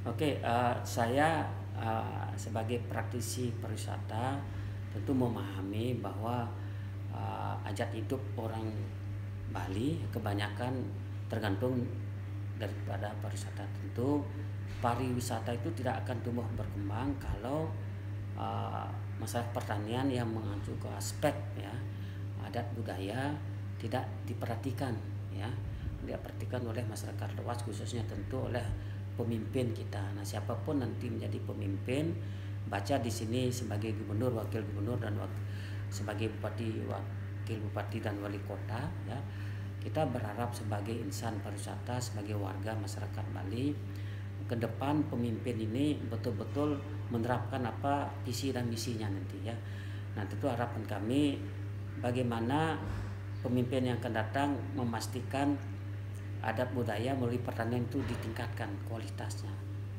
Oke, saya sebagai praktisi pariwisata tentu memahami bahwa ajat hidup orang Bali kebanyakan tergantung daripada pariwisata. Tentu pariwisata itu tidak akan tumbuh berkembang kalau masalah pertanian yang mengacu ke aspek ya adat budaya tidak diperhatikan ya, diperhatikan oleh masyarakat luas, khususnya tentu oleh pemimpin kita. Nah, siapapun nanti menjadi pemimpin, baca di sini sebagai gubernur, wakil gubernur dan sebagai bupati, wakil bupati dan wali kota ya. Kita berharap sebagai insan pariwisata, sebagai warga masyarakat Bali, ke depan pemimpin ini betul-betul menerapkan apa visi dan misinya nanti ya. Nah, tentu harapan kami bagaimana pemimpin yang akan datang memastikan adat budaya melalui pertanian itu ditingkatkan kualitasnya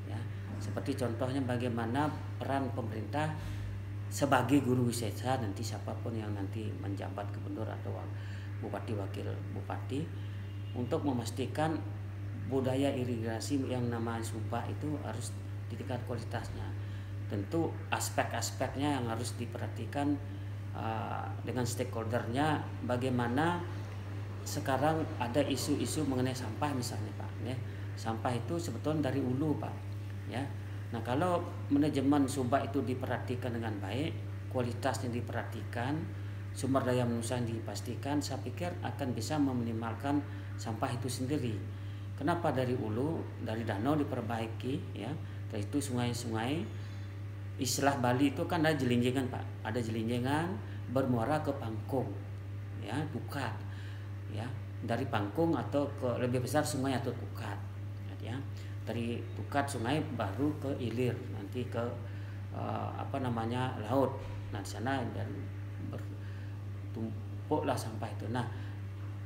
ya. Seperti contohnya bagaimana peran pemerintah sebagai guru wisata nanti, siapapun yang nanti menjabat gubernur atau bupati, wakil bupati, untuk memastikan budaya irigasi yang namanya subak itu harus ditingkat kualitasnya. Tentu aspek-aspeknya yang harus diperhatikan dengan stakeholdernya. Bagaimana sekarang ada isu-isu mengenai sampah misalnya Pak ya. Sampah itu sebetulnya dari hulu Pak ya. Nah, kalau manajemen subak itu diperhatikan dengan baik, kualitasnya diperhatikan, sumber daya manusia yang dipastikan, saya pikir akan bisa meminimalkan sampah itu sendiri. Kenapa dari hulu, dari danau diperbaiki ya, dari itu sungai-sungai, istilah Bali itu kan ada jelinjengan Pak, ada jelinjengan bermuara ke Pangkung ya, Tukat ya, dari Pangkung atau ke lebih besar sungai atau Tukat ya, dari Tukat sungai baru ke Ilir, nanti ke laut. Nah, di sana dan bertumpuklah sampah itu. Nah,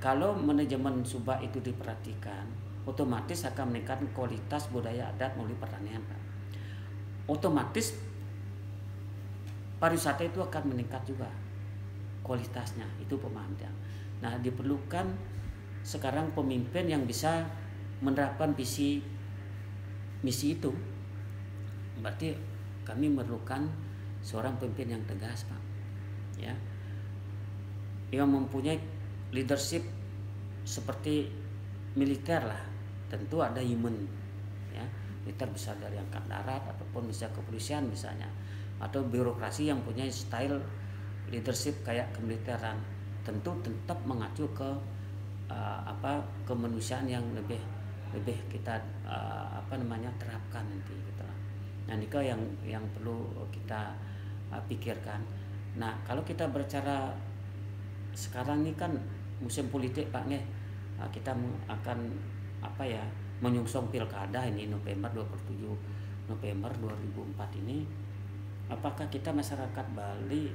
kalau manajemen subak itu diperhatikan, otomatis akan meningkatkan kualitas budaya adat melalui pertanian Pak. Otomatis pariwisata itu akan meningkat juga kualitasnya, itu pemahaman. Nah, diperlukan sekarang pemimpin yang bisa menerapkan visi misi itu. Berarti kami memerlukan seorang pemimpin yang tegas Pak ya, yang mempunyai leadership seperti militer lah. Tentu ada human ya, militer bisa dari angkatan darat ataupun bisa kepolisian misalnya, atau birokrasi yang punya style leadership kayak kemiliteran. Tentu tetap mengacu ke kemanusiaan yang lebih kita terapkan nanti gitu. Nah, ini yang perlu kita pikirkan. Nah, kalau kita berbicara sekarang ini kan musim politik Pak nih, kita akan menyongsong pilkada ini November 27 November 2004 ini. Apakah kita masyarakat Bali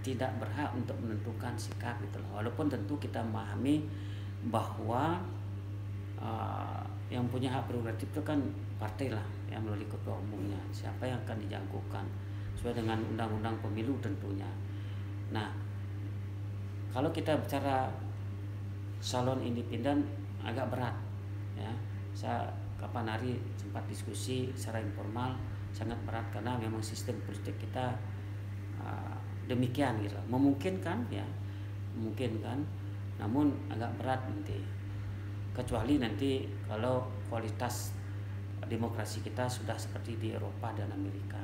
tidak berhak untuk menentukan sikap gitu loh. Walaupun tentu kita memahami bahwa yang punya hak prerogatif itu kan partai lah yang melalui ketua umumnya, siapa yang akan dijagokan sesuai dengan undang-undang pemilu tentunya. Nah, kalau kita bicara salon independen agak berat ya. Saya kapan hari sempat diskusi secara informal, sangat berat karena memang sistem politik kita demikian gitu. Memungkinkan ya, memungkinkan, namun agak berat nanti. Kecuali nanti kalau kualitas demokrasi kita sudah seperti di Eropa dan Amerika.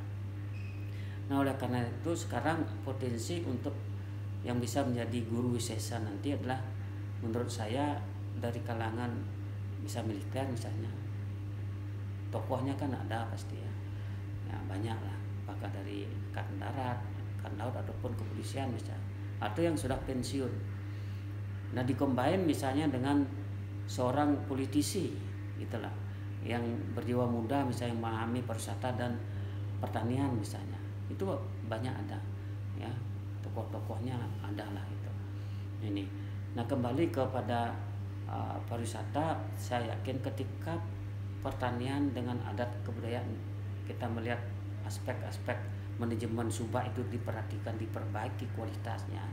Nah, oleh karena itu sekarang potensi untuk yang bisa menjadi guru wisesa nanti adalah menurut saya dari kalangan bisa militer misalnya. Tokohnya kan ada pasti ya. Ya banyak lah, apakah dari angkatan darat, angkatan laut ataupun kepolisian misalnya, atau yang sudah pensiun. Nah, dikombain misalnya dengan seorang politisi gitulah yang berjiwa muda misalnya, yang memahami pariwisata dan pertanian misalnya, itu banyak ada ya, tokoh-tokohnya ada lah itu ini. Nah, kembali kepada pariwisata, saya yakin ketika pertanian dengan adat kebudayaan kita melihat aspek-aspek manajemen subak itu diperhatikan, diperbaiki kualitasnya,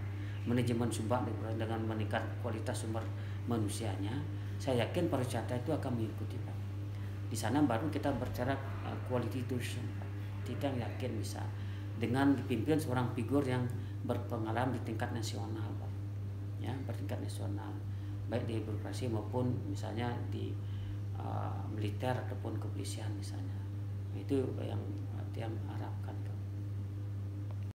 manajemen subak dengan meningkat kualitas sumber manusianya, saya yakin pariwisata itu akan mengikuti Pak. Di sana baru kita bicara quality tourism. Kita yakin bisa dengan dipimpin seorang figur yang berpengalaman di tingkat nasional, Pak. Ya, bertingkat nasional, baik di birokrasi maupun misalnya di militer ataupun kepolisian misalnya. Itu yang harapkan, Pak.